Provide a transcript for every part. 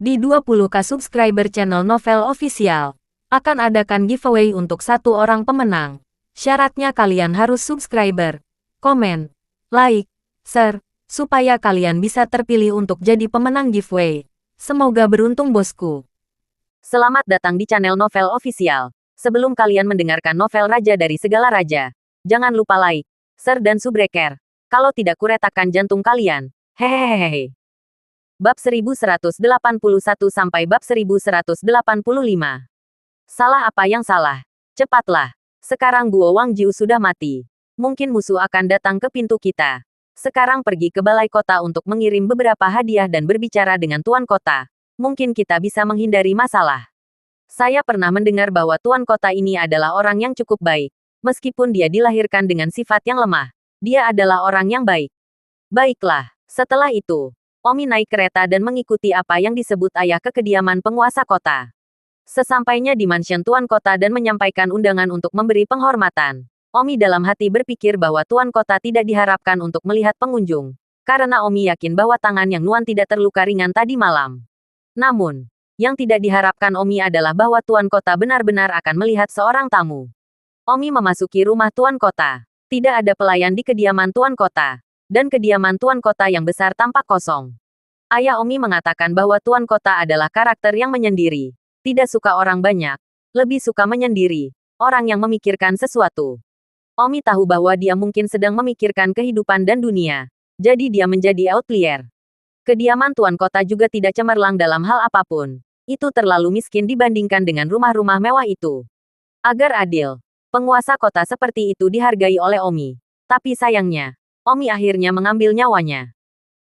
Di 20k subscriber channel Novel Official, akan adakan giveaway untuk satu orang pemenang. Syaratnya kalian harus subscriber, komen, like, share, supaya kalian bisa terpilih untuk jadi pemenang giveaway. Semoga beruntung bosku. Selamat datang di channel Novel Official. Sebelum kalian mendengarkan novel Raja dari Segala Raja, jangan lupa like, share dan subbreaker. Kalau tidak kuretakan jantung kalian. Hehehehe. Bab 1181 sampai bab 1185. Salah apa yang salah? Cepatlah. Sekarang Guo Wangjiu sudah mati. Mungkin musuh akan datang ke pintu kita. Sekarang pergi ke balai kota untuk mengirim beberapa hadiah dan berbicara dengan tuan kota. Mungkin kita bisa menghindari masalah. Saya pernah mendengar bahwa tuan kota ini adalah orang yang cukup baik. Meskipun dia dilahirkan dengan sifat yang lemah, dia adalah orang yang baik. Baiklah. Setelah itu, Omi naik kereta dan mengikuti apa yang disebut ayah ke kediaman penguasa kota. Sesampainya di mansion tuan kota dan menyampaikan undangan untuk memberi penghormatan, Omi dalam hati berpikir bahwa tuan kota tidak diharapkan untuk melihat pengunjung, karena Omi yakin bahwa tangan Yang Nuan tidak terluka ringan tadi malam. Namun, yang tidak diharapkan Omi adalah bahwa tuan kota benar-benar akan melihat seorang tamu. Omi memasuki rumah tuan kota. Tidak ada pelayan di kediaman tuan kota. Dan kediaman tuan kota yang besar tampak kosong. Ayah Omi mengatakan bahwa tuan kota adalah karakter yang menyendiri. Tidak suka orang banyak. Lebih suka menyendiri. Orang yang memikirkan sesuatu. Omi tahu bahwa dia mungkin sedang memikirkan kehidupan dan dunia. Jadi dia menjadi outlier. Kediaman tuan kota juga tidak cemerlang dalam hal apapun. Itu terlalu miskin dibandingkan dengan rumah-rumah mewah itu. Agar adil, penguasa kota seperti itu dihargai oleh Omi. Tapi sayangnya, Omi akhirnya mengambil nyawanya.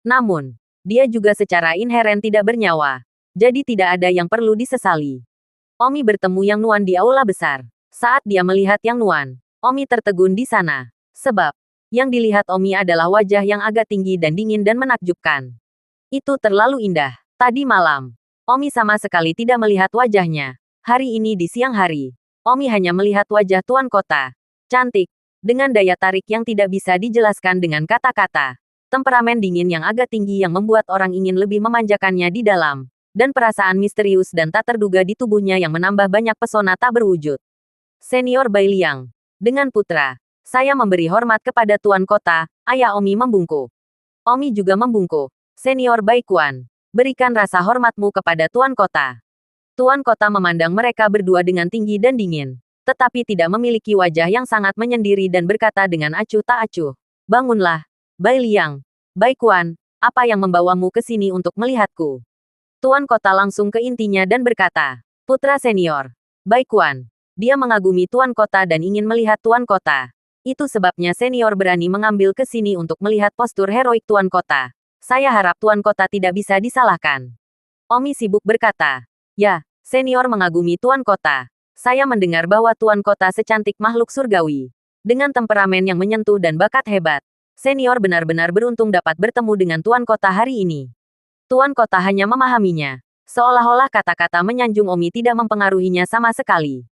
Namun, dia juga secara inheren tidak bernyawa. Jadi tidak ada yang perlu disesali. Omi bertemu Yang Nuan di aula besar. Saat dia melihat Yang Nuan, Omi tertegun di sana. Sebab, yang dilihat Omi adalah wajah yang agak tinggi dan dingin dan menakjubkan. Itu terlalu indah. Tadi malam, Omi sama sekali tidak melihat wajahnya. Hari ini di siang hari, Omi hanya melihat wajah tuan kota. Cantik. Dengan daya tarik yang tidak bisa dijelaskan dengan kata-kata. Temperamen dingin yang agak tinggi yang membuat orang ingin lebih memanjakannya di dalam. Dan perasaan misterius dan tak terduga di tubuhnya yang menambah banyak pesona tak berwujud. Senior Bai Liang. Dengan putra, saya memberi hormat kepada tuan kota, ayah Omi membungkuk. Omi juga membungkuk. Senior Bai Kuan. Berikan rasa hormatmu kepada tuan kota. Tuan kota memandang mereka berdua dengan tinggi dan dingin. Tetapi tidak memiliki wajah yang sangat menyendiri dan berkata dengan acuh tak acuh. Bangunlah, Bai Liang. Bai Kuan, apa yang membawamu ke sini untuk melihatku? Tuan kota langsung ke intinya dan berkata, putra senior, Bai Kuan. Dia mengagumi tuan kota dan ingin melihat tuan kota. Itu sebabnya senior berani mengambil ke sini untuk melihat postur heroik tuan kota. Saya harap tuan kota tidak bisa disalahkan. Omi sibuk berkata, ya, senior mengagumi tuan kota. Saya mendengar bahwa tuan kota secantik makhluk surgawi. Dengan temperamen yang menyentuh dan bakat hebat. Senior benar-benar beruntung dapat bertemu dengan tuan kota hari ini. Tuan kota hanya memahaminya. Seolah-olah kata-kata menyanjung Omi tidak mempengaruhinya sama sekali.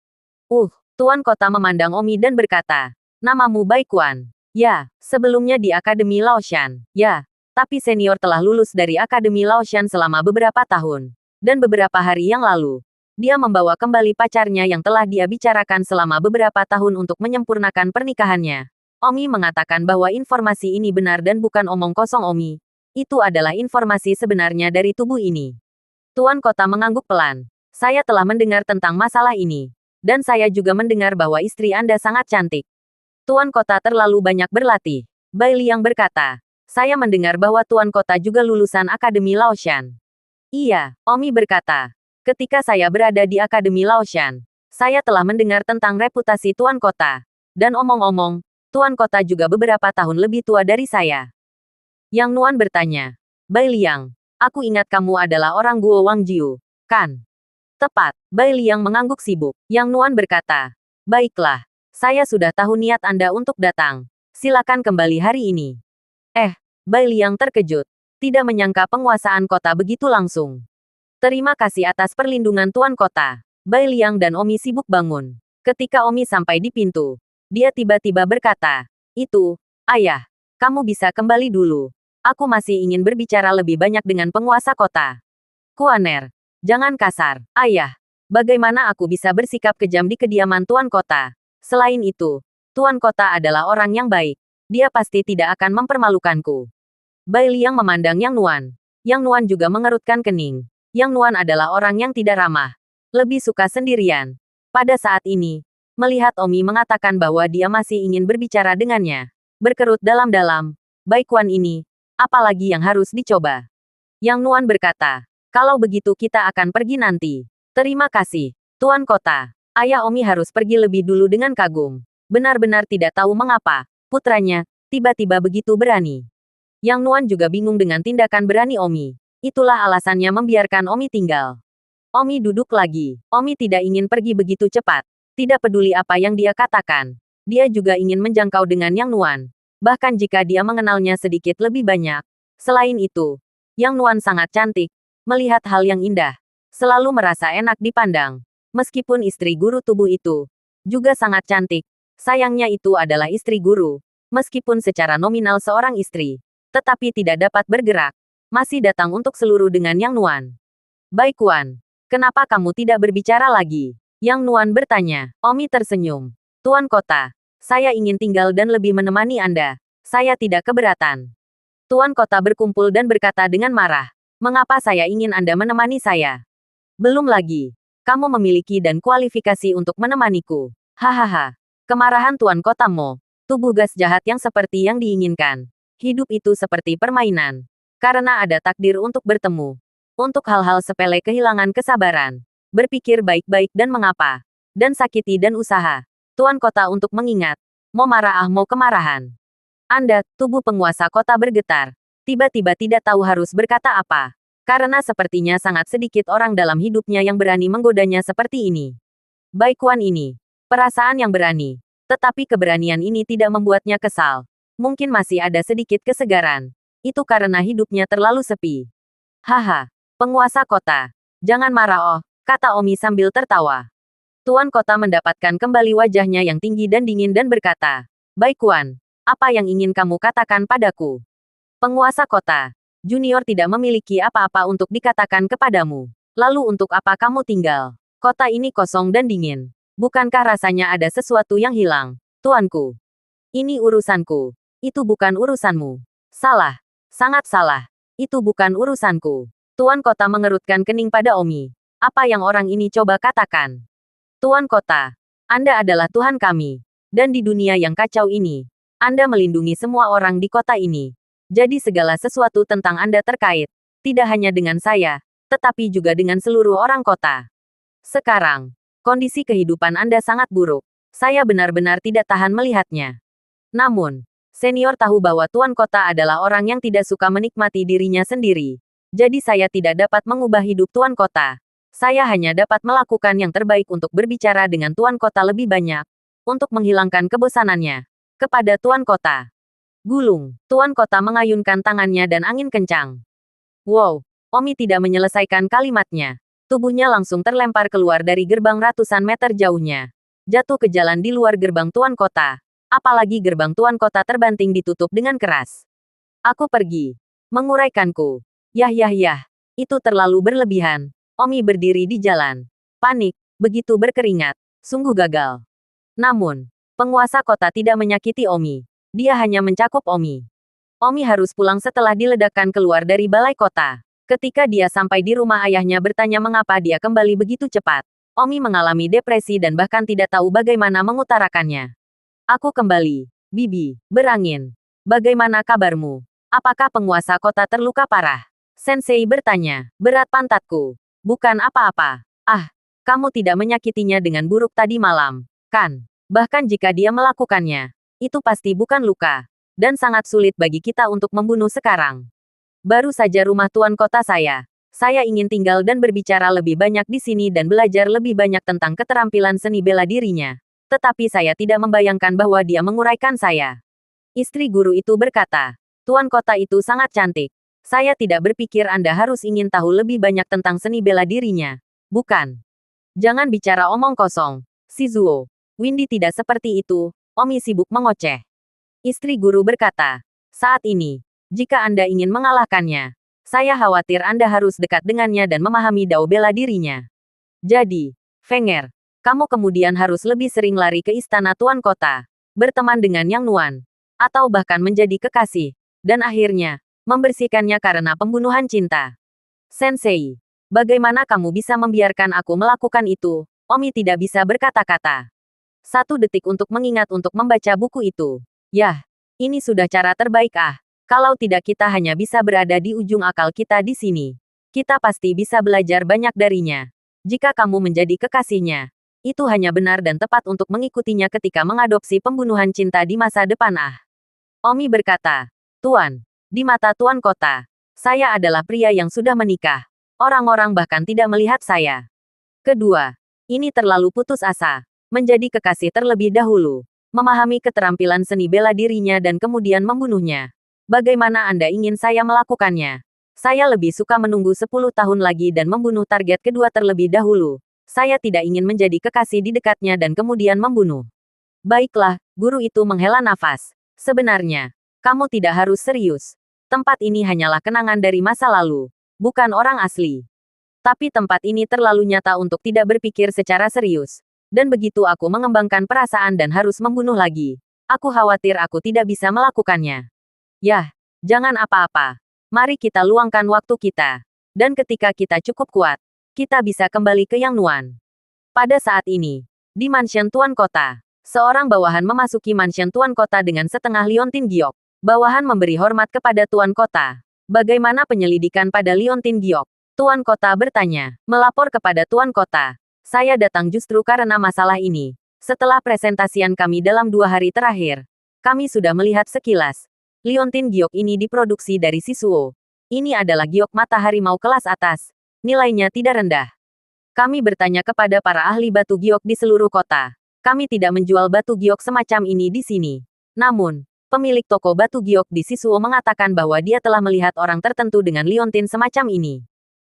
Tuan kota memandang Omi dan berkata, namamu Bai Kuan. Ya, sebelumnya di Akademi Laoshan. Ya, tapi senior telah lulus dari Akademi Laoshan selama beberapa tahun. Dan beberapa hari yang lalu, dia membawa kembali pacarnya yang telah dia bicarakan selama beberapa tahun untuk menyempurnakan pernikahannya. Omi mengatakan bahwa informasi ini benar dan bukan omong kosong Omi. Itu adalah informasi sebenarnya dari tubuh ini. Tuan kota mengangguk pelan. Saya telah mendengar tentang masalah ini. Dan saya juga mendengar bahwa istri Anda sangat cantik. Tuan kota terlalu banyak berlatih. Bai Liang berkata. Saya mendengar bahwa tuan kota juga lulusan Akademi Laoshan. Iya, Omi berkata. Ketika saya berada di Akademi Laoshan, saya telah mendengar tentang reputasi tuan kota. Dan omong-omong, tuan kota juga beberapa tahun lebih tua dari saya. Yang Nuan bertanya, Bai Liang, aku ingat kamu adalah orang Guo Wangjiu, kan? Tepat, Bai Liang mengangguk sibuk. Yang Nuan berkata, baiklah, saya sudah tahu niat Anda untuk datang. Silakan kembali hari ini. Bai Liang terkejut. Tidak menyangka penguasaan kota begitu langsung. Terima kasih atas perlindungan tuan kota. Bai Liang dan Omi sibuk bangun. Ketika Omi sampai di pintu, dia tiba-tiba berkata, itu, ayah, kamu bisa kembali dulu. Aku masih ingin berbicara lebih banyak dengan penguasa kota. Kuaner, Jangan kasar, ayah. Bagaimana aku bisa bersikap kejam di kediaman Tuan Kota? Selain itu, Tuan Kota adalah orang yang baik. Dia pasti tidak akan mempermalukanku. Bai Liang memandang Yang Nuan. Yang Nuan juga mengerutkan kening. Yang Nuan adalah orang yang tidak ramah. Lebih suka sendirian. Pada saat ini, melihat Omi mengatakan bahwa dia masih ingin berbicara dengannya, berkerut dalam-dalam. Bai Kuan ini, apalagi yang harus dicoba? Yang Nuan berkata, kalau begitu kita akan pergi nanti. Terima kasih, Tuan Kota. Ayah Omi harus pergi lebih dulu dengan kagum. Benar-benar tidak tahu mengapa, putranya, tiba-tiba begitu berani. Yang Nuan juga bingung dengan tindakan berani Omi. Itulah alasannya membiarkan Omi tinggal. Omi duduk lagi. Omi tidak ingin pergi begitu cepat. Tidak peduli apa yang dia katakan. Dia juga ingin menjangkau dengan Yang Nuan. Bahkan jika dia mengenalnya sedikit lebih banyak. Selain itu, Yang Nuan sangat cantik. Melihat hal yang indah. Selalu merasa enak dipandang. Meskipun istri guru tubuh itu juga sangat cantik. Sayangnya itu adalah istri guru. Meskipun secara nominal seorang istri, tetapi tidak dapat bergerak. Masih datang untuk seluruh dengan Yang Nuan. Bai Kuan, kenapa kamu tidak berbicara lagi? Yang Nuan bertanya. Omi tersenyum. Tuan Kota, saya ingin tinggal dan lebih menemani Anda. Saya tidak keberatan. Tuan Kota berkumpul dan berkata dengan marah. Mengapa saya ingin Anda menemani saya? Belum lagi. Kamu memiliki dan kualifikasi untuk menemaniku. Hahaha. Kemarahan Tuan Kota Mo. Tubuh gas jahat yang seperti yang diinginkan. Hidup itu seperti permainan. Karena ada takdir untuk bertemu. Untuk hal-hal sepele kehilangan kesabaran. Berpikir baik-baik dan mengapa. Dan sakiti dan usaha. Tuan Kota untuk mengingat. Mo marah mo kemarahan. Anda, tubuh penguasa kota bergetar. Tiba-tiba tidak tahu harus berkata apa. Karena sepertinya sangat sedikit orang dalam hidupnya yang berani menggodanya seperti ini. Bai Kuan ini. Perasaan yang berani. Tetapi keberanian ini tidak membuatnya kesal. Mungkin masih ada sedikit kesegaran. Itu karena hidupnya terlalu sepi. Haha. Penguasa kota. Jangan marah oh, kata Omi sambil tertawa. Tuan Kota mendapatkan kembali wajahnya yang tinggi dan dingin dan berkata, Bai Kuan, apa yang ingin kamu katakan padaku? Penguasa kota. Junior tidak memiliki apa-apa untuk dikatakan kepadamu. Lalu untuk apa kamu tinggal? Kota ini kosong dan dingin. Bukankah rasanya ada sesuatu yang hilang? Tuanku. Ini urusanku. Itu bukan urusanmu. Salah. Sangat salah. Itu bukan urusanku. Tuan Kota mengerutkan kening pada Omi. Apa yang orang ini coba katakan? Tuan Kota. Anda adalah Tuhan kami. Dan di dunia yang kacau ini, Anda melindungi semua orang di kota ini. Jadi segala sesuatu tentang Anda terkait. Tidak hanya dengan saya, tetapi juga dengan seluruh orang kota. Sekarang, kondisi kehidupan Anda sangat buruk. Saya benar-benar tidak tahan melihatnya. Namun, senior tahu bahwa Tuan Kota adalah orang yang tidak suka menikmati dirinya sendiri. Jadi saya tidak dapat mengubah hidup Tuan Kota. Saya hanya dapat melakukan yang terbaik untuk berbicara dengan Tuan Kota lebih banyak. Untuk menghilangkan kebosanannya. Kepada Tuan Kota. Gulung. Tuan Kota mengayunkan tangannya dan angin kencang. Wow. Omi tidak menyelesaikan kalimatnya. Tubuhnya langsung terlempar keluar dari gerbang ratusan meter jauhnya. Jatuh ke jalan di luar gerbang Tuan Kota. Apalagi gerbang Tuan Kota terbanting ditutup dengan keras. Aku pergi. Menguraikanku. Yah. Itu terlalu berlebihan. Omi berdiri di jalan. Panik. Begitu berkeringat. Sungguh gagal. Namun, penguasa kota tidak menyakiti Omi. Dia hanya mencakup Omi. Omi harus pulang setelah diledakkan keluar dari balai kota. Ketika dia sampai di rumah ayahnya bertanya mengapa dia kembali begitu cepat. Omi mengalami depresi dan bahkan tidak tahu bagaimana mengutarakannya. Aku kembali. Bibi, berangin. Bagaimana kabarmu? Apakah penguasa kota terluka parah? Sensei bertanya. Berat pantatku. Bukan apa-apa. Ah, kamu tidak menyakitinya dengan buruk tadi malam, kan? Bahkan jika dia melakukannya, itu pasti bukan luka. Dan sangat sulit bagi kita untuk membunuh sekarang. Baru saja rumah tuan kota saya. Saya ingin tinggal dan berbicara lebih banyak di sini dan belajar lebih banyak tentang keterampilan seni bela dirinya. Tetapi saya tidak membayangkan bahwa dia menguraikan saya. Istri guru itu berkata, Tuan kota itu sangat cantik. Saya tidak berpikir Anda harus ingin tahu lebih banyak tentang seni bela dirinya. Bukan. Jangan bicara omong kosong. Shizuo. Windy tidak seperti itu. Omi sibuk mengoceh. Istri guru berkata, saat ini, jika Anda ingin mengalahkannya, Saya khawatir Anda harus dekat dengannya dan memahami dao bela dirinya. Jadi, Fenger, kamu kemudian harus lebih sering lari ke istana Tuan Kota, berteman dengan Yang Nuan, atau bahkan menjadi kekasih, dan akhirnya, membersihkannya karena pembunuhan cinta. Sensei, bagaimana kamu bisa membiarkan aku melakukan itu? Omi tidak bisa berkata-kata. 1 detik untuk mengingat untuk membaca buku itu. Yah, ini sudah cara terbaik Kalau tidak kita hanya bisa berada di ujung akal kita di sini. Kita pasti bisa belajar banyak darinya. Jika kamu menjadi kekasihnya, itu hanya benar dan tepat untuk mengikutinya ketika mengadopsi pembunuhan cinta di masa depan Omi berkata, Tuan, di mata Tuan Kota, saya adalah pria yang sudah menikah. Orang-orang bahkan tidak melihat saya. Kedua, ini terlalu putus asa. Menjadi kekasih terlebih dahulu. Memahami keterampilan seni bela dirinya dan kemudian membunuhnya. Bagaimana Anda ingin saya melakukannya? Saya lebih suka menunggu 10 tahun lagi dan membunuh target kedua terlebih dahulu. Saya tidak ingin menjadi kekasih di dekatnya dan kemudian membunuh. Baiklah, guru itu menghela nafas. Sebenarnya, kamu tidak harus serius. Tempat ini hanyalah kenangan dari masa lalu, bukan orang asli. Tapi tempat ini terlalu nyata untuk tidak berpikir secara serius. Dan begitu aku mengembangkan perasaan dan harus membunuh lagi, aku khawatir aku tidak bisa melakukannya. Yah, jangan apa-apa. Mari kita luangkan waktu kita. Dan ketika kita cukup kuat, kita bisa kembali ke Yang Nuan. Pada saat ini, di mansion Tuan Kota, seorang bawahan memasuki mansion Tuan Kota dengan setengah liontin giok. Bawahan memberi hormat kepada Tuan Kota. Bagaimana penyelidikan pada liontin giok? Tuan Kota bertanya, melapor kepada Tuan Kota. Saya datang justru karena masalah ini. Setelah presentasian kami dalam 2 hari terakhir, kami sudah melihat sekilas. Liontin giok ini diproduksi dari Sisuo. Ini adalah giok mata harimau kelas atas. Nilainya tidak rendah. Kami bertanya kepada para ahli batu giok di seluruh kota. Kami tidak menjual batu giok semacam ini di sini. Namun, pemilik toko batu giok di Sisuo mengatakan bahwa dia telah melihat orang tertentu dengan liontin semacam ini.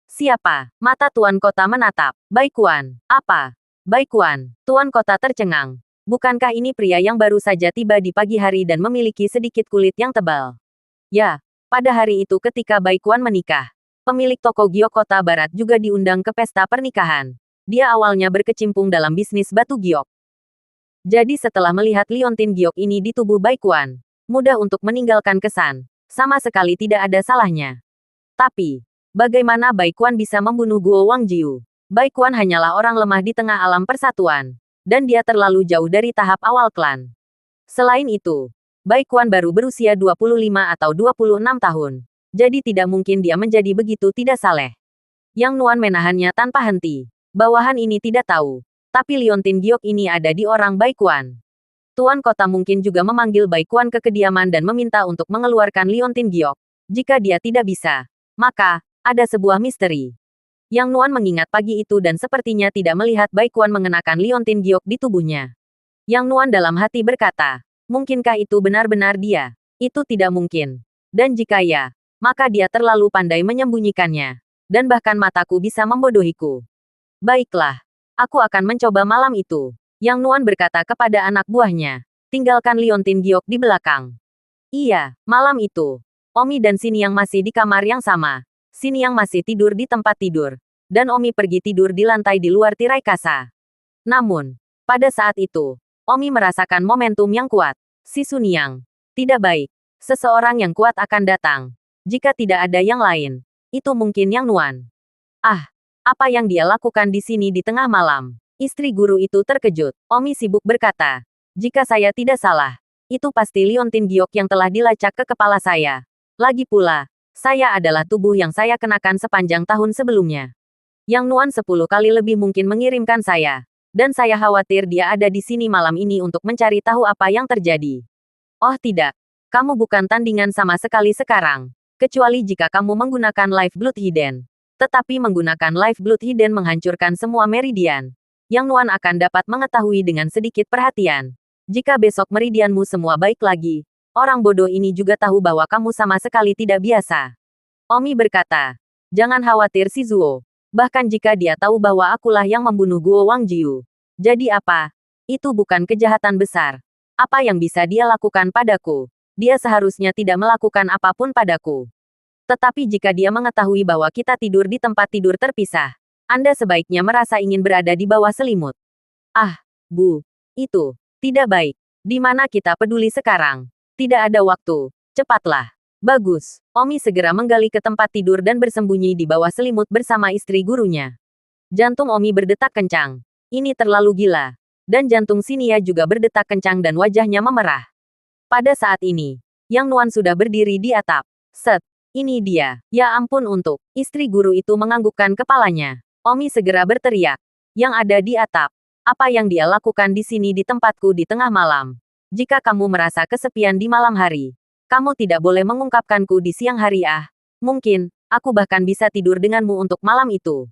Siapa? Mata Tuan Kota menatap. Baikuan. Apa? Baikuan. Tuan Kota tercengang. Bukankah ini pria yang baru saja tiba di pagi hari dan memiliki sedikit kulit yang tebal? Ya, pada hari itu ketika Baikuan menikah, pemilik toko giok Kota Barat juga diundang ke pesta pernikahan. Dia awalnya berkecimpung dalam bisnis batu giok. Jadi setelah melihat liontin giok ini di tubuh Baikuan, mudah untuk meninggalkan kesan. Sama sekali tidak ada salahnya. Tapi, bagaimana Baikuan bisa membunuh Guo Wangjiu? Baikuan hanyalah orang lemah di tengah alam persatuan. Dan dia terlalu jauh dari tahap awal klan. Selain itu, Baikuan baru berusia 25 atau 26 tahun. Jadi tidak mungkin dia menjadi begitu tidak saleh. Yang Nuan menahannya tanpa henti. Bawahan ini tidak tahu. Tapi liontin giok ini ada di orang Baikuan. Tuan Kota mungkin juga memanggil Baikuan ke kediaman dan meminta untuk mengeluarkan liontin giok. Jika dia tidak bisa, maka ada sebuah misteri. Yang Nuan mengingat pagi itu dan sepertinya tidak melihat Baikuan mengenakan liontin giok di tubuhnya. Yang Nuan dalam hati berkata, mungkinkah itu benar-benar dia? Itu tidak mungkin. Dan jika ya, maka dia terlalu pandai menyembunyikannya. Dan bahkan mataku bisa membodohiku. Baiklah, aku akan mencoba malam itu. Yang Nuan berkata kepada anak buahnya, tinggalkan liontin giok di belakang. Iya, malam itu. Omi dan Xiniang masih di kamar yang sama. Xiniang masih tidur di tempat tidur, dan Omi pergi tidur di lantai di luar tirai kasa. Namun, pada saat itu, Omi merasakan momentum yang kuat. Si Sunyang. Tidak baik. Seseorang yang kuat akan datang. Jika tidak ada yang lain, itu mungkin Yang Nuan. Apa yang dia lakukan di sini di tengah malam? Istri guru itu terkejut. Omi sibuk berkata, jika saya tidak salah, itu pasti liontin giok yang telah dilacak ke kepala saya. Lagi pula, saya adalah tubuh yang saya kenakan sepanjang tahun sebelumnya. Yang Nuan 10 kali lebih mungkin mengirimkan saya. Dan saya khawatir dia ada di sini malam ini untuk mencari tahu apa yang terjadi. Oh tidak. Kamu bukan tandingan sama sekali sekarang. Kecuali jika kamu menggunakan Life Blood Hidden. Tetapi menggunakan Life Blood Hidden menghancurkan semua meridian. Yang Nuan akan dapat mengetahui dengan sedikit perhatian. Jika besok meridianmu semua baik lagi, orang bodoh ini juga tahu bahwa kamu sama sekali tidak biasa. Omi berkata, jangan khawatir si Zuo. Bahkan jika dia tahu bahwa akulah yang membunuh Guo Wangjiu. Jadi apa? Itu bukan kejahatan besar. Apa yang bisa dia lakukan padaku? Dia seharusnya tidak melakukan apapun padaku. Tetapi jika dia mengetahui bahwa kita tidur di tempat tidur terpisah, Anda sebaiknya merasa ingin berada di bawah selimut. Ah, Bu. Itu tidak baik. Di mana kita peduli sekarang? Tidak ada waktu. Cepatlah. Bagus. Omi segera menggali ke tempat tidur dan bersembunyi di bawah selimut bersama istri gurunya. Jantung Omi berdetak kencang. Ini terlalu gila. Dan jantung Xinia juga berdetak kencang dan wajahnya memerah. Pada saat ini, Yang Nuan sudah berdiri di atap. Set. Ini dia. Ya ampun untuk. Istri guru itu menganggukkan kepalanya. Omi segera berteriak. Yang ada di atap. Apa yang dia lakukan di sini di tempatku di tengah malam? Jika kamu merasa kesepian di malam hari, kamu tidak boleh mengungkapkanku di siang hari. Mungkin, aku bahkan bisa tidur denganmu untuk malam itu.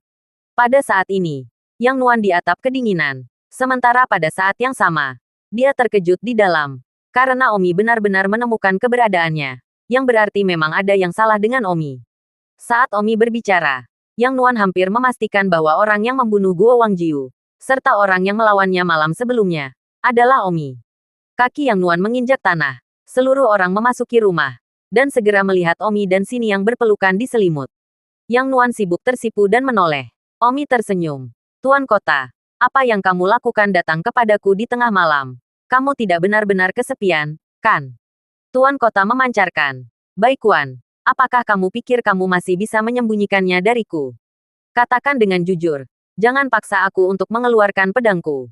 Pada saat ini, Yang Nuan di atap kedinginan. Sementara pada saat yang sama, dia terkejut di dalam. Karena Omi benar-benar menemukan keberadaannya. Yang berarti memang ada yang salah dengan Omi. Saat Omi berbicara, Yang Nuan hampir memastikan bahwa orang yang membunuh Guo Wangjiu, serta orang yang melawannya malam sebelumnya, adalah Omi. Kaki Yang Nuan menginjak tanah. Seluruh orang memasuki rumah, dan segera melihat Omi dan Sini yang berpelukan di selimut. Yang Nuan sibuk tersipu dan menoleh. Omi tersenyum. Tuan Kota, apa yang kamu lakukan datang kepadaku di tengah malam? Kamu tidak benar-benar kesepian, kan? Tuan Kota memancarkan. Baik Wan, apakah kamu pikir kamu masih bisa menyembunyikannya dariku? Katakan dengan jujur, jangan paksa aku untuk mengeluarkan pedangku.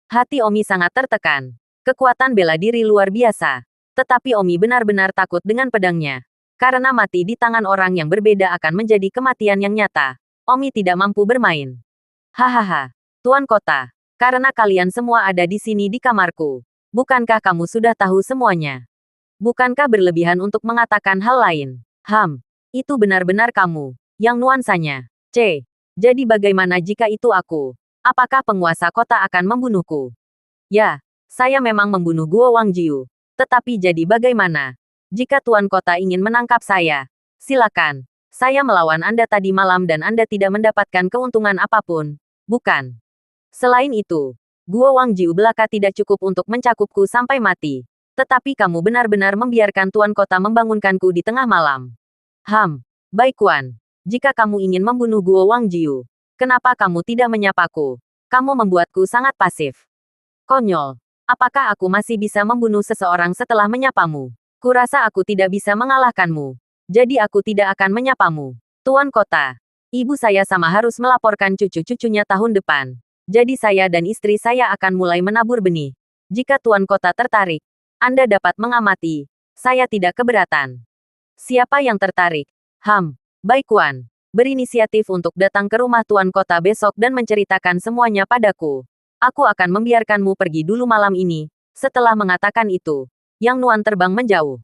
Hati Omi sangat tertekan. Kekuatan bela diri luar biasa. Tetapi Omi benar-benar takut dengan pedangnya. Karena mati di tangan orang yang berbeda akan menjadi kematian yang nyata. Omi tidak mampu bermain. Hahaha, Tuan Kota, karena kalian semua ada di sini di kamarku. Bukankah kamu sudah tahu semuanya? Bukankah berlebihan untuk mengatakan hal lain? Itu benar-benar kamu, yang nuansanya. Jadi bagaimana jika itu aku? Apakah penguasa kota akan membunuhku? Ya, saya memang membunuh Guo Wangjiu. Tetapi jadi bagaimana? Jika Tuan Kota ingin menangkap saya, silakan. Saya melawan Anda tadi malam dan Anda tidak mendapatkan keuntungan apapun, bukan? Selain itu, Guo Wangjiu belaka tidak cukup untuk mencakupku sampai mati. Tetapi kamu benar-benar membiarkan Tuan Kota membangunkanku di tengah malam. Baik Wan. Jika kamu ingin membunuh Guo Wangjiu, kenapa kamu tidak menyapaku? Kamu membuatku sangat pasif. Konyol. Apakah aku masih bisa membunuh seseorang setelah menyapamu? Kurasa aku tidak bisa mengalahkanmu. Jadi aku tidak akan menyapamu. Tuan Kota, ibu saya sama harus melaporkan cucu-cucunya tahun depan. Jadi saya dan istri saya akan mulai menabur benih. Jika Tuan Kota tertarik, Anda dapat mengamati. Saya tidak keberatan. Siapa yang tertarik? Baik Wan. Berinisiatif untuk datang ke rumah Tuan Kota besok dan menceritakan semuanya padaku. Aku akan membiarkanmu pergi dulu malam ini. Setelah mengatakan itu, Yang Nuan terbang menjauh.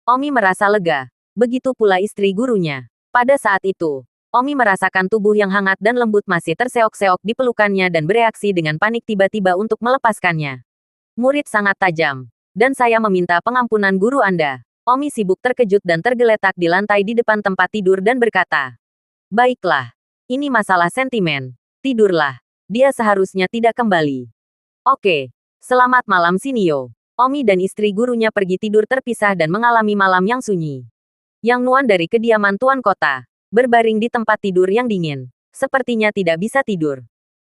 Omi merasa lega. Begitu pula istri gurunya. Pada saat itu, Omi merasakan tubuh yang hangat dan lembut masih terseok-seok di pelukannya dan bereaksi dengan panik tiba-tiba untuk melepaskannya. Murid sangat tajam. Dan saya meminta pengampunan guru Anda. Omi sibuk terkejut dan tergeletak di lantai di depan tempat tidur dan berkata, baiklah. Ini masalah sentimen. Tidurlah. Dia seharusnya tidak kembali. Oke. Selamat malam Sinio. Omi dan istri gurunya pergi tidur terpisah dan mengalami malam yang sunyi. Yang Nuan dari kediaman Tuan Kota, berbaring di tempat tidur yang dingin. Sepertinya tidak bisa tidur.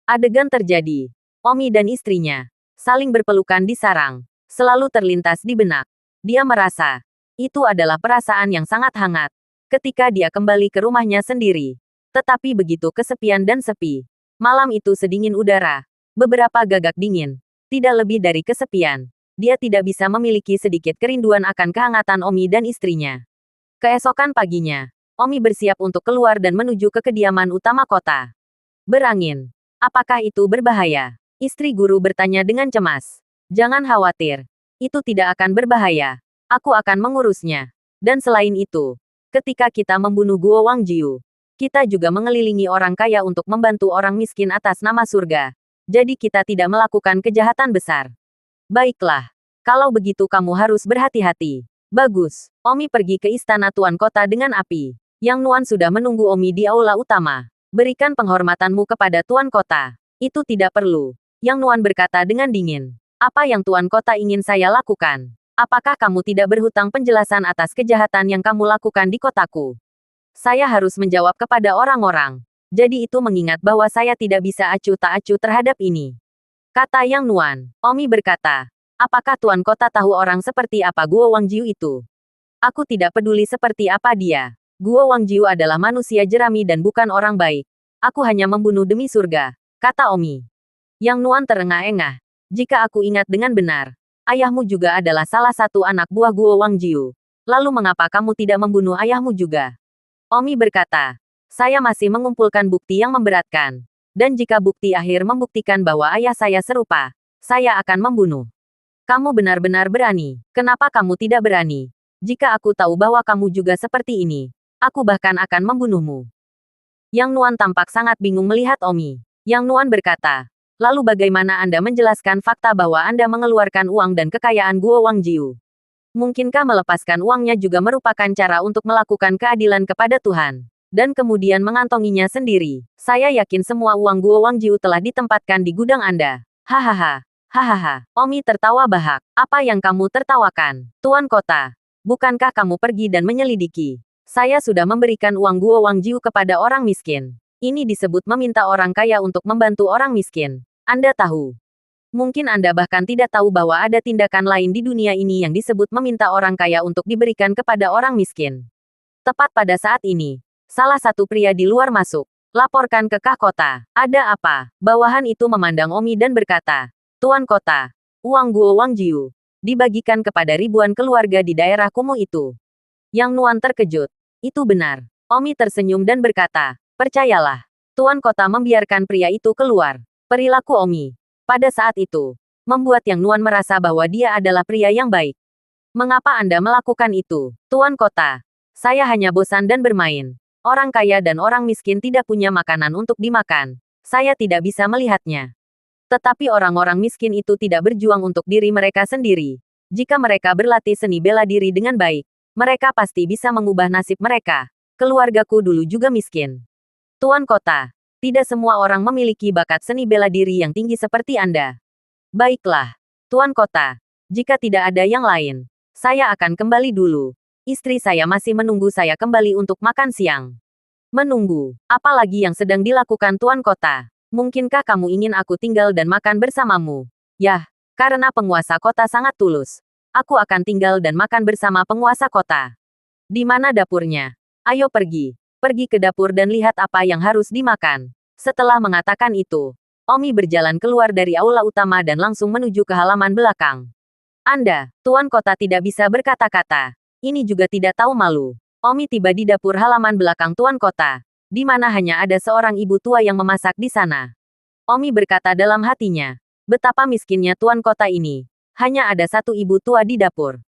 Adegan terjadi. Omi dan istrinya saling berpelukan di sarang. Selalu terlintas di benak. Dia merasa itu adalah perasaan yang sangat hangat ketika dia kembali ke rumahnya sendiri. Tetapi begitu kesepian dan sepi. Malam itu sedingin udara. Beberapa gagak dingin. Tidak lebih dari kesepian. Dia tidak bisa memiliki sedikit kerinduan akan kehangatan Omi dan istrinya. Keesokan paginya, Omi bersiap untuk keluar dan menuju ke kediaman utama kota. Berangin. Apakah itu berbahaya? Istri guru bertanya dengan cemas. Jangan khawatir. Itu tidak akan berbahaya. Aku akan mengurusnya. Dan selain itu, ketika kita membunuh Guo Wangjiu, kita juga mengelilingi orang kaya untuk membantu orang miskin atas nama surga. Jadi kita tidak melakukan kejahatan besar. Baiklah. Kalau begitu kamu harus berhati-hati. Bagus. Omi pergi ke istana Tuan Kota dengan api. Yang Nuan sudah menunggu Omi di aula utama. Berikan penghormatanmu kepada Tuan Kota. Itu tidak perlu. Yang Nuan berkata dengan dingin. Apa yang Tuan Kota ingin saya lakukan? Apakah kamu tidak berhutang penjelasan atas kejahatan yang kamu lakukan di kotaku? Saya harus menjawab kepada orang-orang. Jadi itu mengingat bahwa saya tidak bisa acuh tak acuh terhadap ini. Kata Yang Nuan. Omi berkata, apakah Tuan Kota tahu orang seperti apa Guo Wangjiu itu? Aku tidak peduli seperti apa dia. Guo Wangjiu adalah manusia jerami dan bukan orang baik. Aku hanya membunuh demi surga, kata Omi. Yang Nuan terengah-engah. Jika aku ingat dengan benar, ayahmu juga adalah salah satu anak buah Guo Wangjiu. Lalu mengapa kamu tidak membunuh ayahmu juga? Omi berkata, saya masih mengumpulkan bukti yang memberatkan. Dan jika bukti akhir membuktikan bahwa ayah saya serupa, saya akan membunuh. Kamu benar-benar berani. Kenapa kamu tidak berani? Jika aku tahu bahwa kamu juga seperti ini, aku bahkan akan membunuhmu. Yang Nuan tampak sangat bingung melihat Omi. Yang Nuan berkata, lalu bagaimana Anda menjelaskan fakta bahwa Anda mengeluarkan uang dan kekayaan Guo Wangjiu? Mungkinkah melepaskan uangnya juga merupakan cara untuk melakukan keadilan kepada Tuhan? Dan kemudian mengantonginya sendiri. Saya yakin semua uang Guo Wangjiu telah ditempatkan di gudang Anda. Hahaha. Hahaha. Omi tertawa bahak. Apa yang kamu tertawakan? Tuan Kota. Bukankah kamu pergi dan menyelidiki? Saya sudah memberikan uang Guo Wangjiu kepada orang miskin. Ini disebut meminta orang kaya untuk membantu orang miskin. Anda tahu. Mungkin Anda bahkan tidak tahu bahwa ada tindakan lain di dunia ini yang disebut meminta orang kaya untuk diberikan kepada orang miskin. Tepat pada saat ini, salah satu pria di luar masuk. Laporkan ke Kah Kota. Ada apa? Bawahan itu memandang Omi dan berkata, Tuan Kota, uang Guo Wangjiu dibagikan kepada ribuan keluarga di daerah kumuh itu. Yang Nuan terkejut. Itu benar. Omi tersenyum dan berkata, percayalah. Tuan Kota membiarkan pria itu keluar. Perilaku Omi pada saat itu membuat Yang Nuan merasa bahwa dia adalah pria yang baik. Mengapa Anda melakukan itu, Tuan Kota? Saya hanya bosan dan bermain. Orang kaya dan orang miskin tidak punya makanan untuk dimakan. Saya tidak bisa melihatnya. Tetapi orang-orang miskin itu tidak berjuang untuk diri mereka sendiri. Jika mereka berlatih seni bela diri dengan baik, mereka pasti bisa mengubah nasib mereka. Keluargaku dulu juga miskin. Tuan Kota, tidak semua orang memiliki bakat seni bela diri yang tinggi seperti Anda. Baiklah, Tuan Kota. Jika tidak ada yang lain, saya akan kembali dulu. Istri saya masih menunggu saya kembali untuk makan siang. Menunggu? Apalagi yang sedang dilakukan Tuan Kota? Mungkinkah kamu ingin aku tinggal dan makan bersamamu? Yah, karena penguasa kota sangat tulus. Aku akan tinggal dan makan bersama penguasa kota. Di mana dapurnya? Ayo pergi. Pergi ke dapur dan lihat apa yang harus dimakan. Setelah mengatakan itu, Omi berjalan keluar dari aula utama dan langsung menuju ke halaman belakang. Anda, Tuan Kota tidak bisa berkata-kata. Ini juga tidak tahu malu. Omi tiba di dapur halaman belakang Tuan Kota, di mana hanya ada seorang ibu tua yang memasak di sana. Omi berkata dalam hatinya, betapa miskinnya Tuan Kota ini. Hanya ada satu ibu tua di dapur.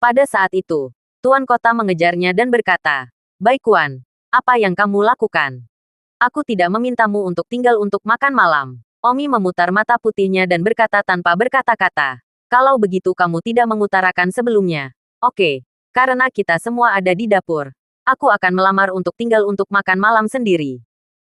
Pada saat itu, Tuan Kota mengejarnya dan berkata, baik Wan, apa yang kamu lakukan? Aku tidak memintamu untuk tinggal untuk makan malam. Omi memutar mata putihnya dan berkata tanpa berkata-kata, kalau begitu kamu tidak mengutarakan sebelumnya. Oke, karena kita semua ada di dapur. Aku akan melamar untuk tinggal untuk makan malam sendiri.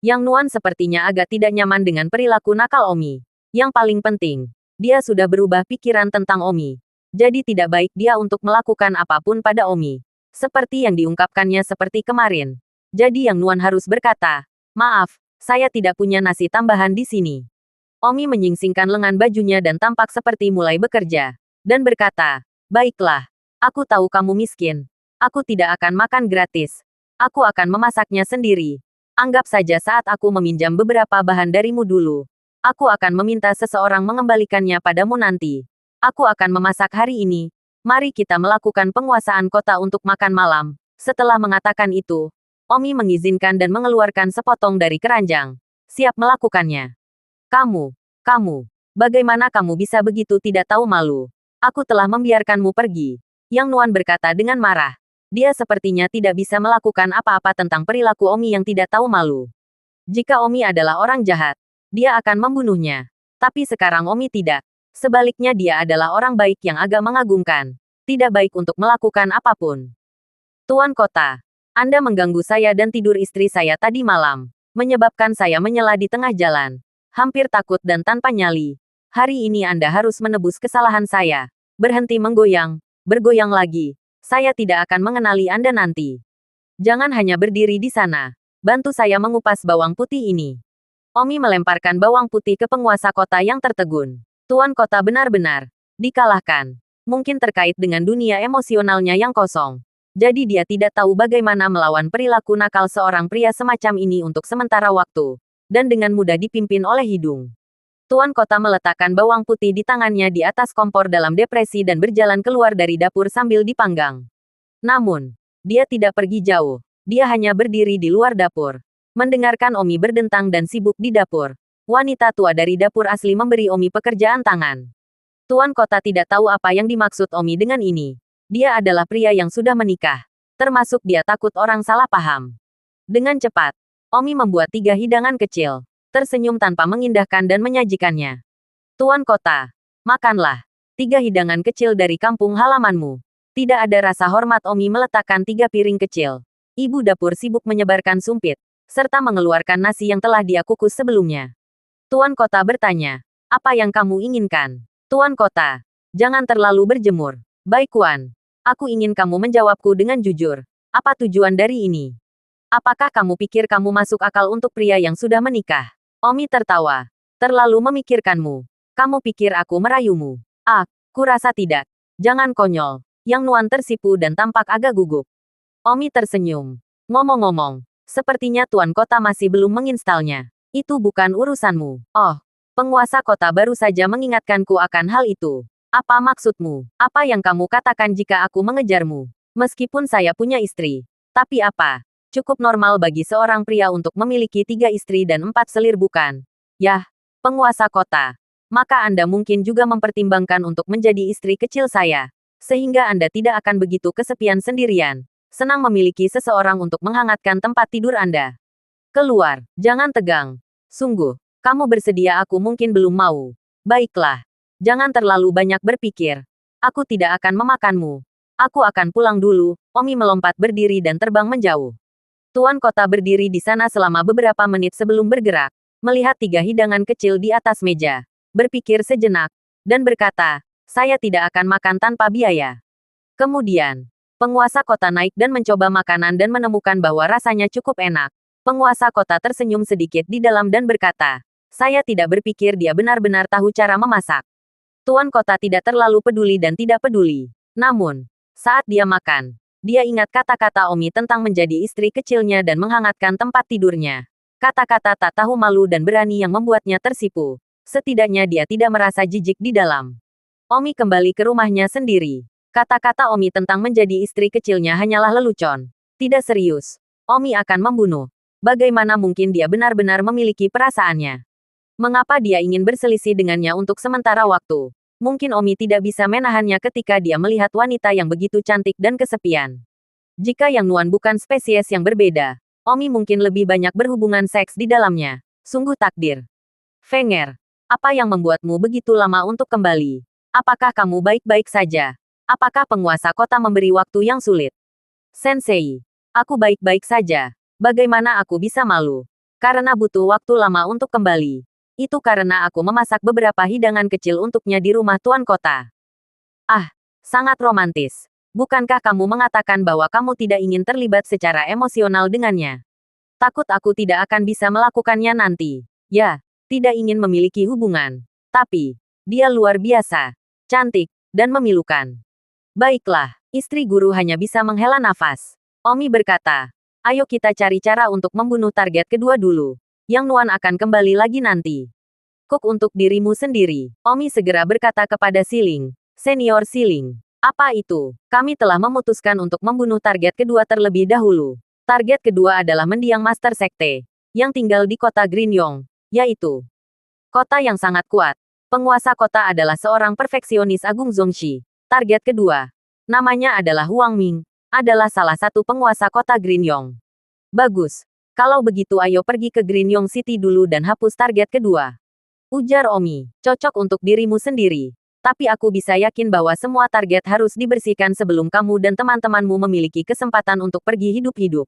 Yang Nuan sepertinya agak tidak nyaman dengan perilaku nakal Omi. Yang paling penting, dia sudah berubah pikiran tentang Omi. Jadi tidak baik dia untuk melakukan apapun pada Omi. Seperti yang diungkapkannya seperti kemarin. Jadi Yang Nuan harus berkata, maaf, saya tidak punya nasi tambahan di sini. Omi menyingsingkan lengan bajunya dan tampak seperti mulai bekerja. Dan berkata, baiklah, aku tahu kamu miskin. Aku tidak akan makan gratis. Aku akan memasaknya sendiri. Anggap saja saat aku meminjam beberapa bahan darimu dulu. Aku akan meminta seseorang mengembalikannya padamu nanti. Aku akan memasak hari ini. Mari kita melakukan penguasaan kota untuk makan malam. Setelah mengatakan itu, Omi mengizinkan dan mengeluarkan sepotong dari keranjang. Siap melakukannya. Kamu, bagaimana kamu bisa begitu tidak tahu malu? Aku telah membiarkanmu pergi. Yang Nuan berkata dengan marah. Dia sepertinya tidak bisa melakukan apa-apa tentang perilaku Omi yang tidak tahu malu. Jika Omi adalah orang jahat, dia akan membunuhnya. Tapi sekarang Omi tidak. Sebaliknya dia adalah orang baik yang agak mengagumkan. Tidak baik untuk melakukan apapun. Tuan Kota, Anda mengganggu saya dan tidur istri saya tadi malam. Menyebabkan saya menyela di tengah jalan. Hampir takut dan tanpa nyali. Hari ini Anda harus menebus kesalahan saya. Berhenti menggoyang. bergoyang lagi. Saya tidak akan mengenali Anda nanti. Jangan hanya berdiri di sana. Bantu saya mengupas bawang putih ini. Omi melemparkan bawang putih ke penguasa kota yang tertegun. Tuan kota benar-benar dikalahkan. Mungkin terkait dengan dunia emosionalnya yang kosong. Jadi dia tidak tahu bagaimana melawan perilaku nakal seorang pria semacam ini untuk sementara waktu. Dan dengan mudah dipimpin oleh hidung. Tuan kota meletakkan bawang putih di tangannya di atas kompor dalam depresi dan berjalan keluar dari dapur sambil dipanggang. Namun, dia tidak pergi jauh. Dia hanya berdiri di luar dapur. Mendengarkan Omi berdentang dan sibuk di dapur. Wanita tua dari dapur asli memberi Omi pekerjaan tangan. Tuan kota tidak tahu apa yang dimaksud Omi dengan ini. Dia adalah pria yang sudah menikah. Termasuk dia takut orang salah paham. Dengan cepat, Omi membuat 3 hidangan kecil. Tersenyum tanpa mengindahkan dan menyajikannya. Tuan kota, makanlah. 3 hidangan kecil dari kampung halamanmu. Tidak ada rasa hormat. Omi meletakkan 3 piring kecil. Ibu dapur sibuk menyebarkan sumpit, serta mengeluarkan nasi yang telah dia kukus sebelumnya. Tuan kota bertanya, apa yang kamu inginkan? Tuan kota, jangan terlalu berjemur. Baik Tuan, aku ingin kamu menjawabku dengan jujur. Apa tujuan dari ini? Apakah kamu pikir kamu masuk akal untuk pria yang sudah menikah? Omi tertawa. Terlalu memikirkanmu. Kamu pikir aku merayumu? Ah, kurasa tidak. Jangan konyol. Yang Nuan tersipu dan tampak agak gugup. Omi tersenyum. Ngomong-ngomong, sepertinya Tuan Kota masih belum menginstalnya. Itu bukan urusanmu. Oh, penguasa kota baru saja mengingatkanku akan hal itu. Apa maksudmu? Apa yang kamu katakan jika aku mengejarmu? Meskipun saya punya istri. Tapi apa? Cukup normal bagi seorang pria untuk memiliki 3 istri dan 4 selir bukan? Yah, penguasa kota. Maka Anda mungkin juga mempertimbangkan untuk menjadi istri kecil saya. Sehingga Anda tidak akan begitu kesepian sendirian. Senang memiliki seseorang untuk menghangatkan tempat tidur Anda. Keluar, jangan tegang. Sungguh, kamu bersedia aku mungkin belum mau. Baiklah. Jangan terlalu banyak berpikir. Aku tidak akan memakanmu. Aku akan pulang dulu. Omi melompat berdiri dan terbang menjauh. Tuan kota berdiri di sana selama beberapa menit sebelum bergerak. Melihat 3 hidangan kecil di atas meja. Berpikir sejenak. Dan berkata, saya tidak akan makan tanpa biaya. Kemudian, penguasa kota naik dan mencoba makanan dan menemukan bahwa rasanya cukup enak. Penguasa kota tersenyum sedikit di dalam dan berkata, saya tidak berpikir dia benar-benar tahu cara memasak. Tuan kota tidak terlalu peduli dan tidak peduli. Namun, saat dia makan, dia ingat kata-kata Omi tentang menjadi istri kecilnya dan menghangatkan tempat tidurnya. Kata-kata tak tahu malu dan berani yang membuatnya tersipu. Setidaknya dia tidak merasa jijik di dalam. Omi kembali ke rumahnya sendiri. Kata-kata Omi tentang menjadi istri kecilnya hanyalah lelucon. Tidak serius. Omi akan membunuh. Bagaimana mungkin dia benar-benar memiliki perasaannya? Mengapa dia ingin berselisih dengannya untuk sementara waktu? Mungkin Omi tidak bisa menahannya ketika dia melihat wanita yang begitu cantik dan kesepian. Jika Yang Nuan bukan spesies yang berbeda, Omi mungkin lebih banyak berhubungan seks di dalamnya. Sungguh takdir. Fenger, apa yang membuatmu begitu lama untuk kembali? Apakah kamu baik-baik saja? Apakah penguasa kota memberi waktu yang sulit? Sensei, aku baik-baik saja. Bagaimana aku bisa malu? Karena butuh waktu lama untuk kembali. Itu karena aku memasak beberapa hidangan kecil untuknya di rumah tuan kota. Ah, sangat romantis. Bukankah kamu mengatakan bahwa kamu tidak ingin terlibat secara emosional dengannya? Takut aku tidak akan bisa melakukannya nanti. Ya, tidak ingin memiliki hubungan. Tapi, dia luar biasa. Cantik, dan memilukan. Baiklah, istri guru hanya bisa menghela nafas. Omi berkata, ayo kita cari cara untuk membunuh target kedua dulu. Yang Nuan akan kembali lagi nanti. Cook untuk dirimu sendiri. Omi segera berkata kepada Siling, Senior Siling. Apa itu? Kami telah memutuskan untuk membunuh target kedua terlebih dahulu. Target kedua adalah mendiang Master Sekte, yang tinggal di kota Grinyong, yaitu kota yang sangat kuat. Penguasa kota adalah seorang perfeksionis Agung Zongxi. Target kedua, namanya adalah Huang Ming, adalah salah satu penguasa kota Grinyong. Bagus. Kalau begitu ayo pergi ke Grinyong City dulu dan hapus target kedua. Ujar Omi, cocok untuk dirimu sendiri. Tapi aku bisa yakin bahwa semua target harus dibersihkan sebelum kamu dan teman-temanmu memiliki kesempatan untuk pergi hidup-hidup.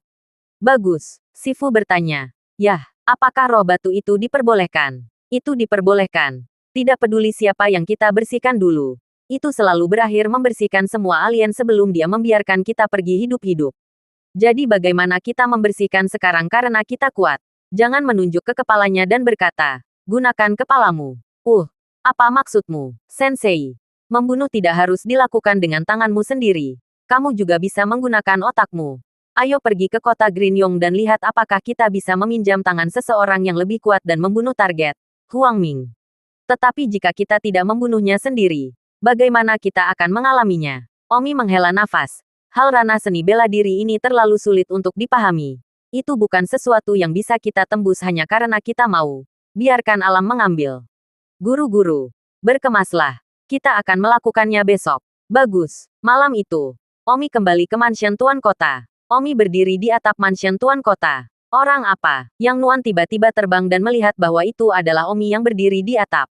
Bagus. Sifu bertanya. Yah, apakah roh batu itu diperbolehkan? Itu diperbolehkan. Tidak peduli siapa yang kita bersihkan dulu. Itu selalu berakhir membersihkan semua alien sebelum dia membiarkan kita pergi hidup-hidup. Jadi bagaimana kita membersihkan sekarang karena kita kuat? Jangan menunjuk ke kepalanya dan berkata, gunakan kepalamu. Apa maksudmu, Sensei? Membunuh tidak harus dilakukan dengan tanganmu sendiri. Kamu juga bisa menggunakan otakmu. Ayo pergi ke kota Grinyong dan lihat apakah kita bisa meminjam tangan seseorang yang lebih kuat dan membunuh target, Huang Ming. Tetapi jika kita tidak membunuhnya sendiri, bagaimana kita akan mengalaminya? Omi menghela nafas. Hal ranah seni bela diri ini terlalu sulit untuk dipahami. Itu bukan sesuatu yang bisa kita tembus hanya karena kita mau. Biarkan alam mengambil. Guru-guru, berkemaslah. Kita akan melakukannya besok. Bagus. Malam itu, Omi kembali ke mansion Tuan Kota. Omi berdiri di atap mansion Tuan Kota. Orang apa? Yang Nuan tiba-tiba terbang dan melihat bahwa itu adalah Omi yang berdiri di atap.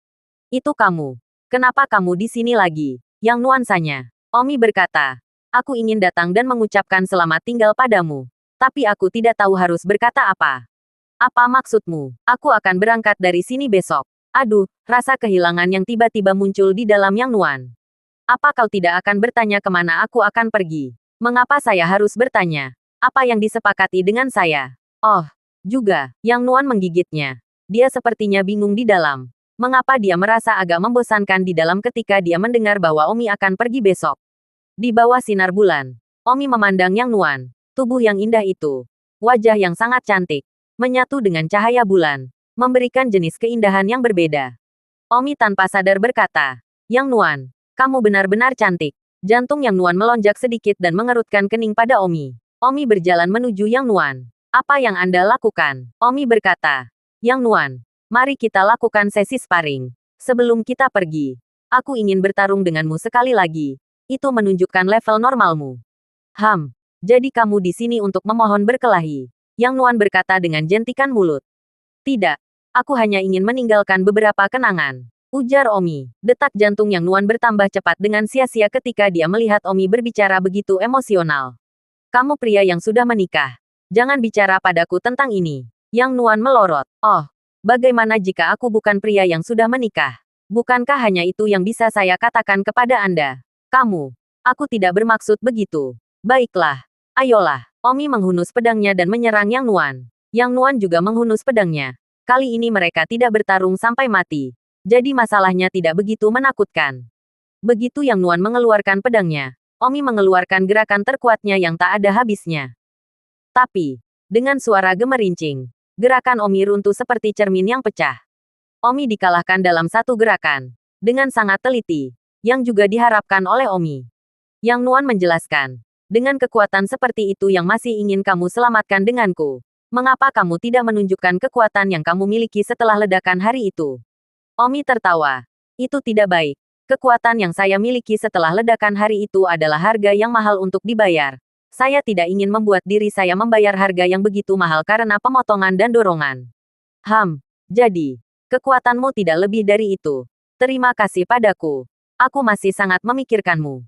Itu kamu. Kenapa kamu di sini lagi? Yang nuansanya. Omi berkata, aku ingin datang dan mengucapkan selamat tinggal padamu. Tapi aku tidak tahu harus berkata apa. Apa maksudmu? Aku akan berangkat dari sini besok. Aduh, rasa kehilangan yang tiba-tiba muncul di dalam Yang Nuan. Apa kau tidak akan bertanya kemana aku akan pergi? Mengapa saya harus bertanya? Apa yang disepakati dengan saya? Oh, juga, Yang Nuan menggigitnya. Dia sepertinya bingung di dalam. Mengapa dia merasa agak membosankan di dalam ketika dia mendengar bahwa Omi akan pergi besok? Di bawah sinar bulan, Omi memandang Yang Nuan. Tubuh yang indah itu. Wajah yang sangat cantik. Menyatu dengan cahaya bulan. Memberikan jenis keindahan yang berbeda. Omi tanpa sadar berkata, Yang Nuan, kamu benar-benar cantik. Jantung Yang Nuan melonjak sedikit dan mengerutkan kening pada Omi. Omi berjalan menuju Yang Nuan. Apa yang Anda lakukan? Omi berkata, Yang Nuan, mari kita lakukan sesi sparring. Sebelum kita pergi, aku ingin bertarung denganmu sekali lagi. Itu menunjukkan level normalmu. Jadi kamu di sini untuk memohon berkelahi. Yang Nuan berkata dengan jentikan mulut. Tidak, aku hanya ingin meninggalkan beberapa kenangan. Ujar Omi. Detak jantung Yang Nuan bertambah cepat dengan sia-sia ketika dia melihat Omi berbicara begitu emosional. Kamu pria yang sudah menikah. Jangan bicara padaku tentang ini. Yang Nuan melorot. Oh, bagaimana jika aku bukan pria yang sudah menikah? Bukankah hanya itu yang bisa saya katakan kepada Anda? Aku tidak bermaksud begitu. Baiklah, ayolah. Omi menghunus pedangnya dan menyerang Yang Nuan. Yang Nuan juga menghunus pedangnya. Kali ini mereka tidak bertarung sampai mati. Jadi masalahnya tidak begitu menakutkan. Begitu Yang Nuan mengeluarkan pedangnya, Omi mengeluarkan gerakan terkuatnya yang tak ada habisnya. Tapi, dengan suara gemerincing, gerakan Omi runtuh seperti cermin yang pecah. Omi dikalahkan dalam satu gerakan. Dengan sangat teliti, yang juga diharapkan oleh Omi. Yang Nuan menjelaskan, dengan kekuatan seperti itu yang masih ingin kamu selamatkan denganku. Mengapa kamu tidak menunjukkan kekuatan yang kamu miliki setelah ledakan hari itu? Omi tertawa. Itu tidak baik. Kekuatan yang saya miliki setelah ledakan hari itu adalah harga yang mahal untuk dibayar. Saya tidak ingin membuat diri saya membayar harga yang begitu mahal karena pemotongan dan dorongan. Jadi, kekuatanmu tidak lebih dari itu. Terima kasih padaku. Aku masih sangat memikirkanmu.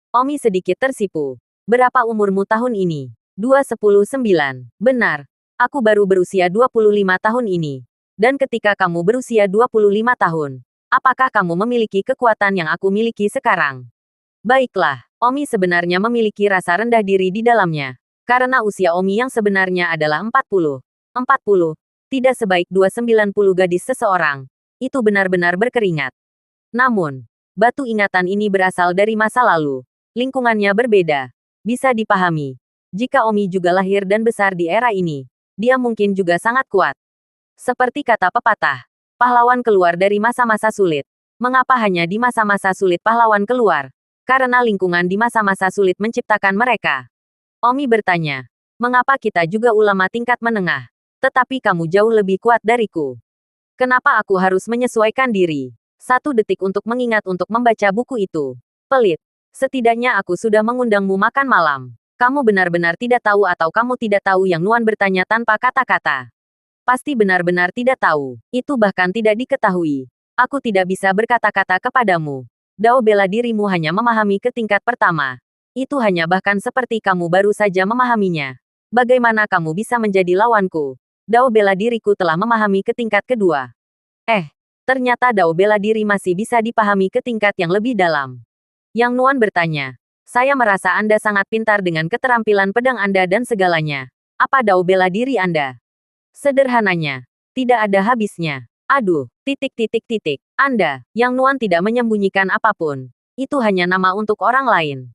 Omi sedikit tersipu. Berapa umurmu tahun ini? 219. Benar. Aku baru berusia 25 tahun ini. Dan ketika kamu berusia 25 tahun, apakah kamu memiliki kekuatan yang aku miliki sekarang? Baiklah, Omi sebenarnya memiliki rasa rendah diri di dalamnya. Karena usia Omi yang sebenarnya adalah 40. Tidak sebaik 290 gadis seseorang. Itu benar-benar berkeringat. Namun, batu ingatan ini berasal dari masa lalu. Lingkungannya berbeda. Bisa dipahami. Jika Omi juga lahir dan besar di era ini, dia mungkin juga sangat kuat. Seperti kata pepatah, pahlawan keluar dari masa-masa sulit. Mengapa hanya di masa-masa sulit pahlawan keluar? Karena lingkungan di masa-masa sulit menciptakan mereka. Omi bertanya, mengapa kita juga ulama tingkat menengah? Tetapi kamu jauh lebih kuat dariku. Kenapa aku harus menyesuaikan diri? 1 detik untuk mengingat untuk membaca buku itu. Pelit. Setidaknya aku sudah mengundangmu makan malam. Kamu benar-benar tidak tahu atau kamu tidak tahu? Yang Nuan bertanya tanpa kata-kata. Pasti benar-benar tidak tahu. Itu bahkan tidak diketahui. Aku tidak bisa berkata-kata kepadamu. Dao bela dirimu hanya memahami ke tingkat pertama. Itu hanya bahkan seperti kamu baru saja memahaminya. Bagaimana kamu bisa menjadi lawanku? Dao bela diriku telah memahami ke tingkat kedua. Ternyata dao bela diri masih bisa dipahami ke tingkat yang lebih dalam. Yang Nuan bertanya. Saya merasa Anda sangat pintar dengan keterampilan pedang Anda dan segalanya. Apa dao bela diri Anda? Sederhananya. Tidak ada habisnya. Aduh, Anda, Yang Nuan tidak menyembunyikan apapun. Itu hanya nama untuk orang lain.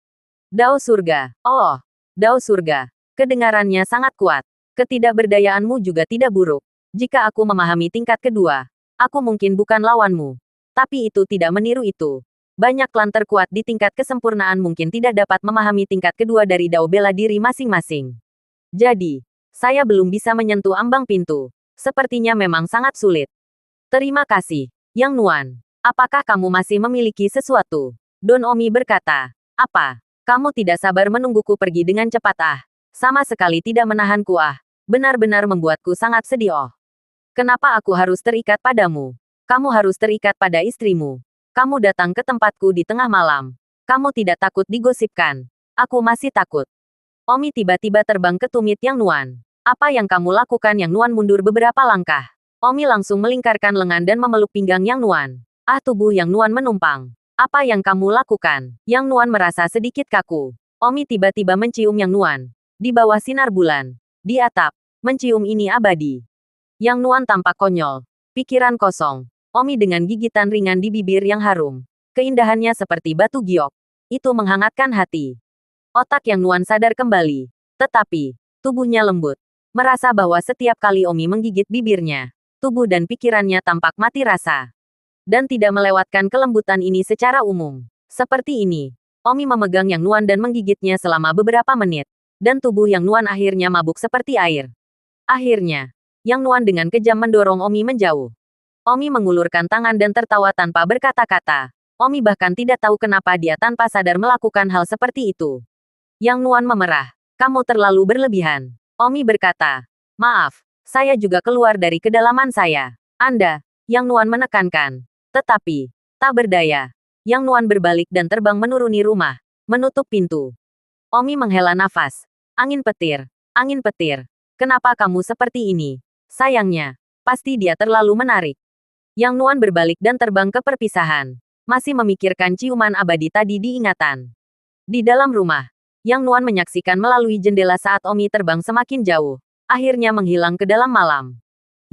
Dao surga. Oh, dao surga. Kedengarannya sangat kuat. Ketidakberdayaanmu juga tidak buruk. Jika aku memahami tingkat kedua, aku mungkin bukan lawanmu. Tapi itu tidak meniru itu. Banyak klan terkuat di tingkat kesempurnaan mungkin tidak dapat memahami tingkat kedua dari dao bela diri masing-masing. Jadi, saya belum bisa menyentuh ambang pintu. Sepertinya memang sangat sulit. Terima kasih, Yang Nuan. Apakah kamu masih memiliki sesuatu? Don Omi berkata. Apa? Kamu tidak sabar menungguku pergi dengan cepat ah. Sama sekali tidak menahanku ah. Benar-benar membuatku sangat sedih oh. Kenapa aku harus terikat padamu? Kamu harus terikat pada istrimu. Kamu datang ke tempatku di tengah malam. Kamu tidak takut digosipkan. Aku masih takut. Omi tiba-tiba terbang ke tumit Yang Nuan. Apa yang kamu lakukan? Yang Nuan mundur beberapa langkah. Omi langsung melingkarkan lengan dan memeluk pinggang Yang Nuan. Ah, tubuh Yang Nuan menumpang. Apa yang kamu lakukan? Yang Nuan merasa sedikit kaku. Omi tiba-tiba mencium Yang Nuan. Di bawah sinar bulan. Di atap. Mencium ini abadi. Yang Nuan tampak konyol. Pikiran kosong. Omi dengan gigitan ringan di bibir yang harum. Keindahannya seperti batu giok. Itu menghangatkan hati. Otak Yang Nuan sadar kembali. Tetapi, tubuhnya lembut. Merasa bahwa setiap kali Omi menggigit bibirnya, tubuh dan pikirannya tampak mati rasa. Dan tidak melewatkan kelembutan ini secara umum. Seperti ini, Omi memegang Yang Nuan dan menggigitnya selama beberapa menit. Dan tubuh Yang Nuan akhirnya mabuk seperti air. Akhirnya, Yang Nuan dengan kejam mendorong Omi menjauh. Omi mengulurkan tangan dan tertawa tanpa berkata-kata. Omi bahkan tidak tahu kenapa dia tanpa sadar melakukan hal seperti itu. Yang Nuan memerah. Kamu terlalu berlebihan. Omi berkata. Maaf, saya juga keluar dari kedalaman saya. Anda, Yang Nuan menekankan. Tetapi, tak berdaya. Yang Nuan berbalik dan terbang menuruni rumah, menutup pintu. Omi menghela nafas. Angin petir. Kenapa kamu seperti ini? Sayangnya, pasti dia terlalu menarik. Yang Nuan berbalik dan terbang ke perpisahan. Masih memikirkan ciuman abadi tadi di ingatan. Di dalam rumah, Yang Nuan menyaksikan melalui jendela saat Omi terbang semakin jauh. Akhirnya menghilang ke dalam malam.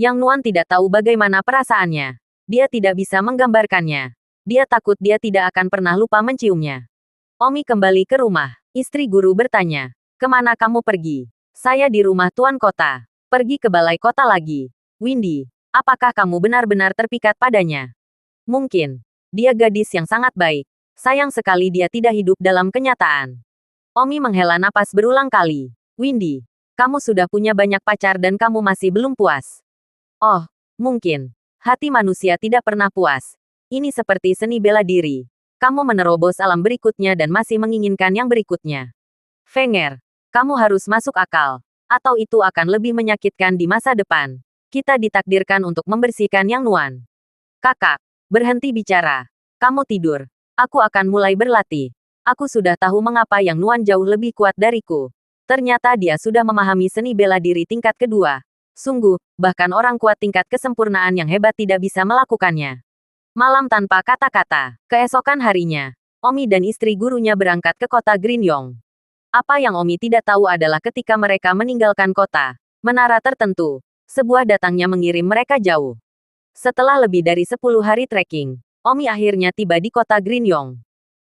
Yang Nuan tidak tahu bagaimana perasaannya. Dia tidak bisa menggambarkannya. Dia takut dia tidak akan pernah lupa menciumnya. Omi kembali ke rumah. Istri guru bertanya. Kemana kamu pergi? Saya di rumah Tuan Kota. Pergi ke balai kota lagi. Windy, apakah kamu benar-benar terpikat padanya? Mungkin. Dia gadis yang sangat baik. Sayang sekali dia tidak hidup dalam kenyataan. Omi menghela napas berulang kali. Windy, kamu sudah punya banyak pacar dan kamu masih belum puas. Oh, mungkin. Hati manusia tidak pernah puas. Ini seperti seni bela diri. Kamu menerobos alam berikutnya dan masih menginginkan yang berikutnya. Fenger, kamu harus masuk akal. Atau itu akan lebih menyakitkan di masa depan. Kita ditakdirkan untuk membersihkan Yang Nuan. Kakak, berhenti bicara. Kamu tidur. Aku akan mulai berlatih. Aku sudah tahu mengapa Yang Nuan jauh lebih kuat dariku. Ternyata dia sudah memahami seni bela diri tingkat kedua. Sungguh, bahkan orang kuat tingkat kesempurnaan yang hebat tidak bisa melakukannya. Malam tanpa kata-kata. Keesokan harinya, Omi dan istri gurunya berangkat ke kota Grinyong. Apa yang Omi tidak tahu adalah ketika mereka meninggalkan kota, menara tertentu, sebuah datangnya mengirim mereka jauh. Setelah lebih dari 10 hari trekking, Omi akhirnya tiba di kota Grinyong.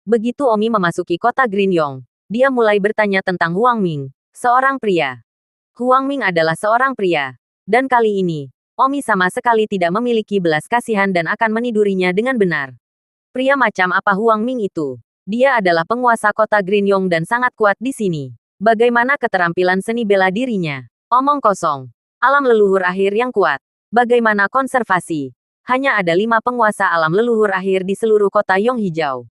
Begitu Omi memasuki kota Grinyong, dia mulai bertanya tentang Huang Ming, seorang pria. Huang Ming adalah seorang pria. Dan kali ini, Omi sama sekali tidak memiliki belas kasihan dan akan menidurinya dengan benar. Pria macam apa Huang Ming itu? Dia adalah penguasa kota Grinyong dan sangat kuat di sini. Bagaimana keterampilan seni bela dirinya? Omong kosong. Alam leluhur akhir yang kuat. Bagaimana konservasi? Hanya ada 5 penguasa alam leluhur akhir di seluruh kota Yong Hijau.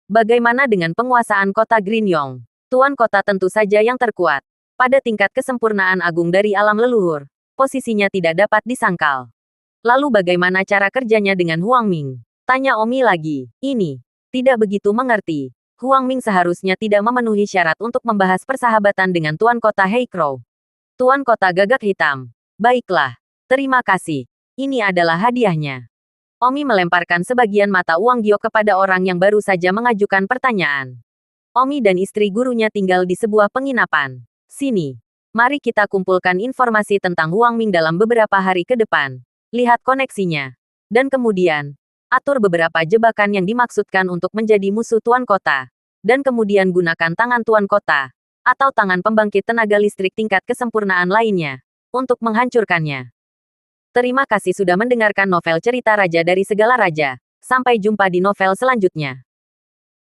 Bagaimana dengan penguasaan kota Grinyong? Tuan kota tentu saja yang terkuat. Pada tingkat kesempurnaan agung dari alam leluhur, posisinya tidak dapat disangkal. Lalu bagaimana cara kerjanya dengan Huang Ming? Tanya Omi lagi. Ini tidak begitu mengerti. Huang Ming seharusnya tidak memenuhi syarat untuk membahas persahabatan dengan Tuan Kota Heikrow. Tuan Kota Gagak Hitam. Baiklah. Terima kasih. Ini adalah hadiahnya. Omi melemparkan sebagian mata uang giok kepada orang yang baru saja mengajukan pertanyaan. Omi dan istri gurunya tinggal di sebuah penginapan. Sini. Mari kita kumpulkan informasi tentang Huang Ming dalam beberapa hari ke depan. Lihat koneksinya. Dan kemudian, atur beberapa jebakan yang dimaksudkan untuk menjadi musuh Tuan Kota. Dan kemudian gunakan tangan Tuan Kota. Atau tangan pembangkit tenaga listrik tingkat kesempurnaan lainnya. Untuk menghancurkannya. Terima kasih sudah mendengarkan novel cerita Raja dari Segala Raja. Sampai jumpa di novel selanjutnya.